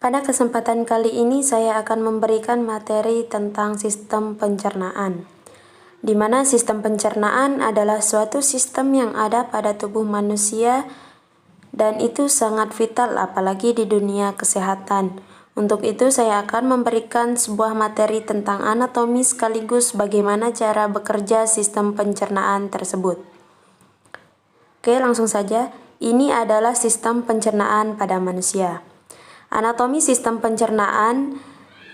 Pada kesempatan kali ini saya akan memberikan materi tentang sistem pencernaan, di mana sistem pencernaan adalah suatu sistem yang ada pada tubuh manusia dan itu sangat vital apalagi di dunia kesehatan. Untuk itu saya akan memberikan sebuah materi tentang anatomi sekaligus bagaimana cara bekerja sistem pencernaan tersebut. Oke, langsung saja. Ini adalah sistem pencernaan pada manusia. Anatomi sistem pencernaan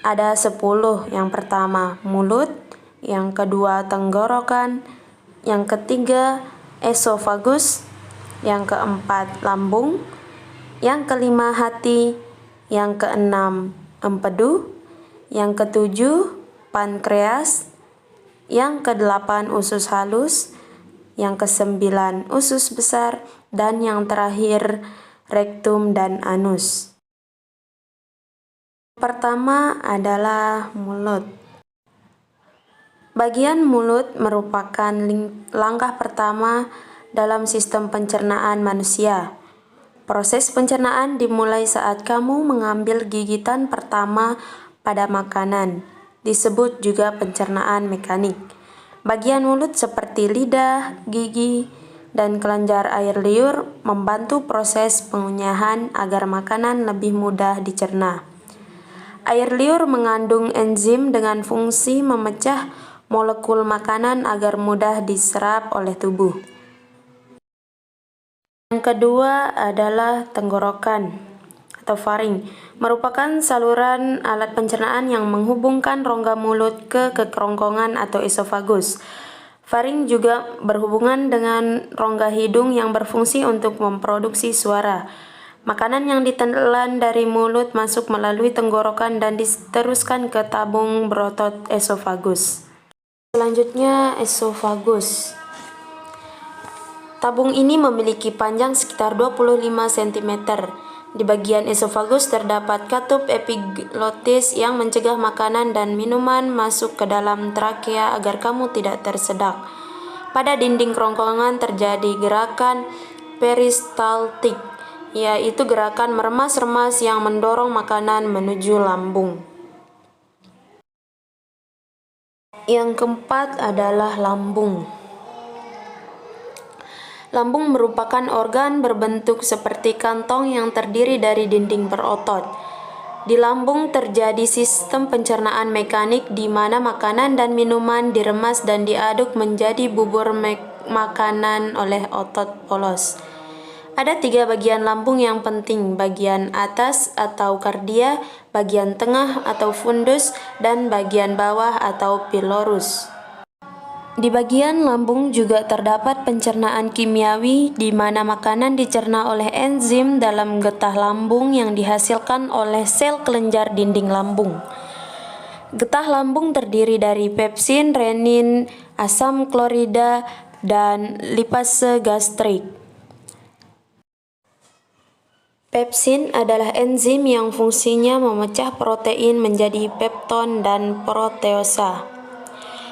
ada 10. Yang pertama mulut, yang kedua tenggorokan, yang ketiga esofagus, yang keempat lambung, yang kelima hati, yang keenam empedu, yang ketujuh pankreas, yang kedelapan usus halus, yang kesembilan usus besar, dan yang terakhir rektum dan anus. Pertama adalah mulut. Bagian mulut merupakan langkah pertama dalam sistem pencernaan manusia. Proses pencernaan dimulai saat kamu mengambil gigitan pertama pada makanan, disebut juga pencernaan mekanik. Bagian mulut seperti lidah, gigi, dan kelenjar air liur membantu proses pengunyahan agar makanan lebih mudah dicerna. Air liur mengandung enzim dengan fungsi memecah molekul makanan agar mudah diserap oleh tubuh. Yang kedua adalah tenggorokan atau faring, merupakan saluran alat pencernaan yang menghubungkan rongga mulut ke kerongkongan atau esofagus. Faring juga berhubungan dengan rongga hidung yang berfungsi untuk memproduksi suara. Makanan yang ditelan dari mulut masuk melalui tenggorokan dan diteruskan ke tabung berotot esofagus. Selanjutnya esofagus. Tabung ini memiliki panjang sekitar 25 cm. Di bagian esofagus terdapat katup epiglotis yang mencegah makanan dan minuman masuk ke dalam trakea agar kamu tidak tersedak. Pada dinding kerongkongan terjadi gerakan peristaltik, yaitu gerakan meremas-remas yang mendorong makanan menuju lambung. Yang keempat adalah lambung. Lambung merupakan organ berbentuk seperti kantong yang terdiri dari dinding berotot. Di lambung terjadi sistem pencernaan mekanik di mana makanan dan minuman diremas dan diaduk menjadi bubur makanan oleh otot polos. Ada 3 bagian lambung yang penting, bagian atas atau kardia, bagian tengah atau fundus, dan bagian bawah atau pilorus. Di bagian lambung juga terdapat pencernaan kimiawi di mana makanan dicerna oleh enzim dalam getah lambung yang dihasilkan oleh sel kelenjar dinding lambung. Getah lambung terdiri dari pepsin, renin, asam klorida, dan lipase gastrik. Pepsin adalah enzim yang fungsinya memecah protein menjadi pepton dan proteosa.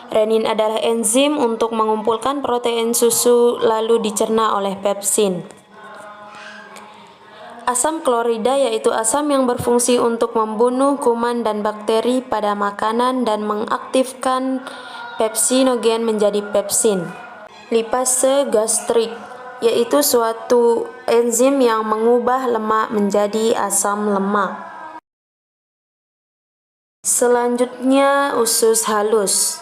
Renin adalah enzim untuk mengumpulkan protein susu lalu dicerna oleh pepsin. Asam klorida yaitu asam yang berfungsi untuk membunuh kuman dan bakteri pada makanan dan mengaktifkan pepsinogen menjadi pepsin. Lipase gastrik yaitu suatu enzim yang mengubah lemak menjadi asam lemak. Selanjutnya usus halus.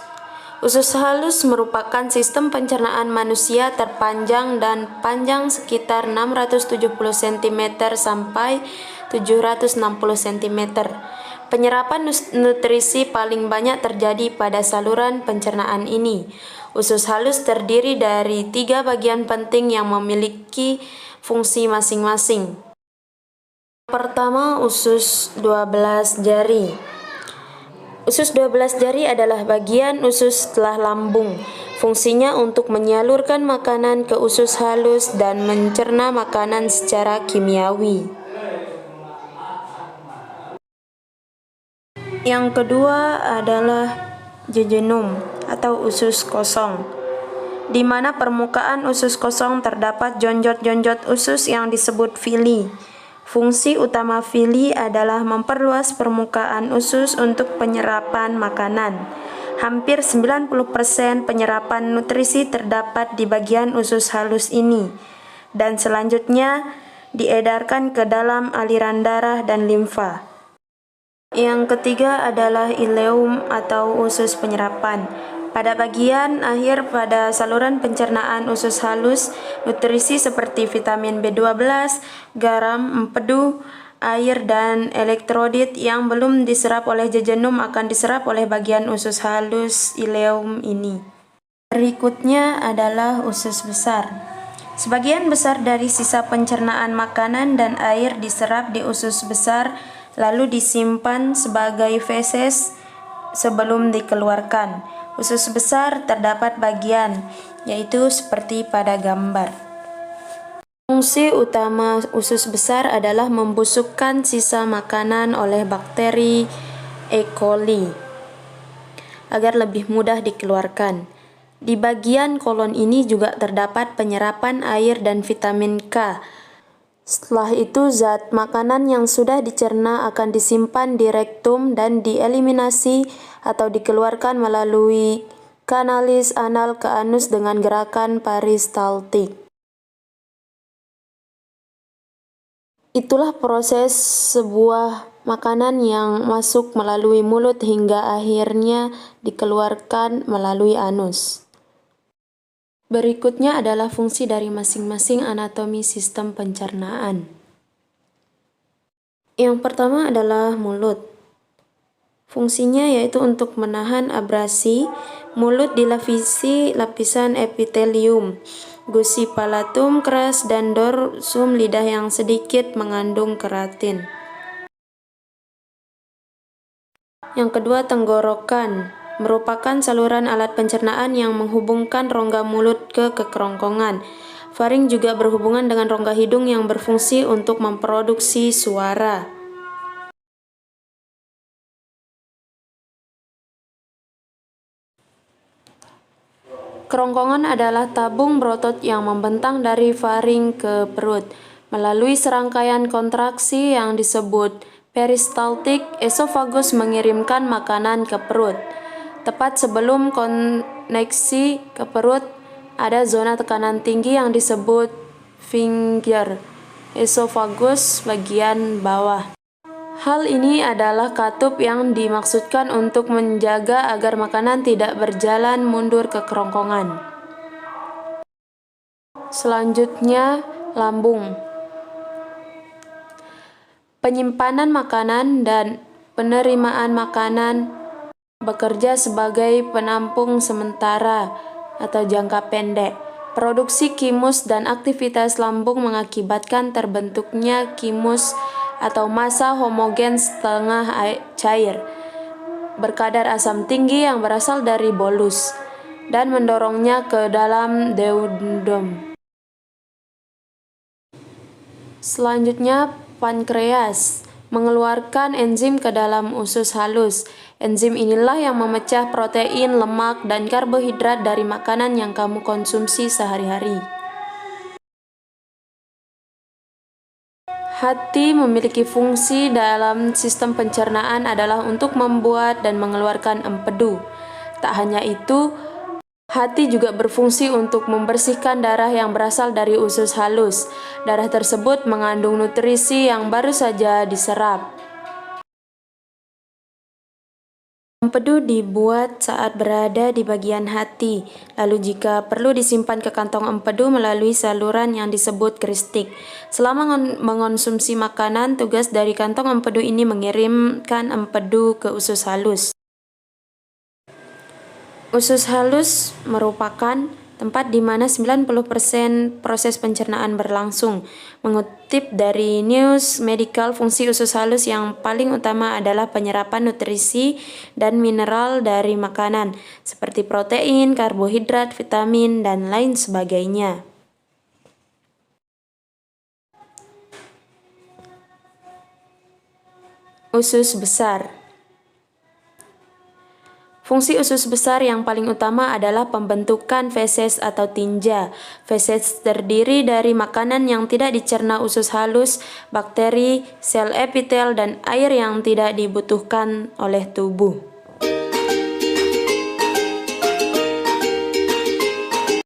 Usus halus merupakan sistem pencernaan manusia terpanjang dan panjang sekitar 670 cm sampai 760 cm. Penyerapan nutrisi paling banyak terjadi pada saluran pencernaan ini. Usus halus terdiri dari 3 bagian penting yang memiliki fungsi masing-masing. Pertama, usus 12 jari. Usus 12 jari adalah bagian usus setelah lambung. Fungsinya untuk menyalurkan makanan ke usus halus dan mencerna makanan secara kimiawi. Yang kedua adalah jejunum atau usus kosong, di mana permukaan usus kosong terdapat jonjot-jonjot usus yang disebut villi. Fungsi utama villi adalah memperluas permukaan usus untuk penyerapan makanan. Hampir 90% penyerapan nutrisi terdapat di bagian usus halus ini, dan selanjutnya diedarkan ke dalam aliran darah dan limfa. Yang ketiga adalah ileum atau usus penyerapan. Pada bagian akhir pada saluran pencernaan usus halus, nutrisi seperti vitamin B12, garam, empedu, air, dan elektrolit yang belum diserap oleh jejunum akan diserap oleh bagian usus halus ileum ini. Berikutnya adalah usus besar. Sebagian besar dari sisa pencernaan makanan dan air diserap di usus besar lalu disimpan sebagai feses sebelum dikeluarkan. Usus besar terdapat bagian, yaitu seperti pada gambar. Fungsi utama usus besar adalah membusukkan sisa makanan oleh bakteri E. coli agar lebih mudah dikeluarkan. Di bagian kolon ini juga terdapat penyerapan air dan vitamin K. Setelah itu, zat makanan yang sudah dicerna akan disimpan di rektum dan dieliminasi atau dikeluarkan melalui kanalis anal ke anus dengan gerakan peristaltik. Itulah proses sebuah makanan yang masuk melalui mulut hingga akhirnya dikeluarkan melalui anus. Berikutnya adalah fungsi dari masing-masing anatomi sistem pencernaan. Yang pertama adalah mulut. Fungsinya yaitu untuk menahan abrasi. Mulut dilapisi lapisan epitelium, gusi palatum keras, dan dorsum lidah yang sedikit mengandung keratin. Yang kedua, tenggorokan. Merupakan saluran alat pencernaan yang menghubungkan rongga mulut ke kerongkongan. Faring juga berhubungan dengan rongga hidung yang berfungsi untuk memproduksi suara. Kerongkongan adalah tabung berotot yang membentang dari faring ke perut. Melalui serangkaian kontraksi yang disebut peristaltik, esofagus mengirimkan makanan ke perut. Tepat sebelum koneksi ke perut, ada zona tekanan tinggi yang disebut sphincter esofagus bagian bawah. Hal ini adalah katup yang dimaksudkan untuk menjaga agar makanan tidak berjalan mundur ke kerongkongan. Selanjutnya, lambung. Penyimpanan makanan dan penerimaan makanan bekerja sebagai penampung sementara atau jangka pendek. Produksi kimus dan aktivitas lambung mengakibatkan terbentuknya kimus atau massa homogen setengah cair berkadar asam tinggi yang berasal dari bolus dan mendorongnya ke dalam duodenum. Selanjutnya, pankreas mengeluarkan enzim ke dalam usus halus. Enzim inilah yang memecah protein, lemak, dan karbohidrat dari makanan yang kamu konsumsi sehari-hari. Hati memiliki fungsi dalam sistem pencernaan adalah untuk membuat dan mengeluarkan empedu. Tak hanya itu, hati juga berfungsi untuk membersihkan darah yang berasal dari usus halus. Darah tersebut mengandung nutrisi yang baru saja diserap. Empedu dibuat saat berada di bagian hati, lalu jika perlu disimpan ke kantong empedu melalui saluran yang disebut kristik. Selama mengonsumsi makanan, tugas dari kantong empedu ini mengirimkan empedu ke usus halus. Usus halus merupakan tempat di mana 90% proses pencernaan berlangsung. Mengutip dari News Medical, fungsi usus halus yang paling utama adalah penyerapan nutrisi dan mineral dari makanan, seperti protein, karbohidrat, vitamin, dan lain sebagainya. Usus besar. Fungsi usus besar yang paling utama adalah pembentukan feses atau tinja. Feses terdiri dari makanan yang tidak dicerna usus halus, bakteri, sel epitel, dan air yang tidak dibutuhkan oleh tubuh.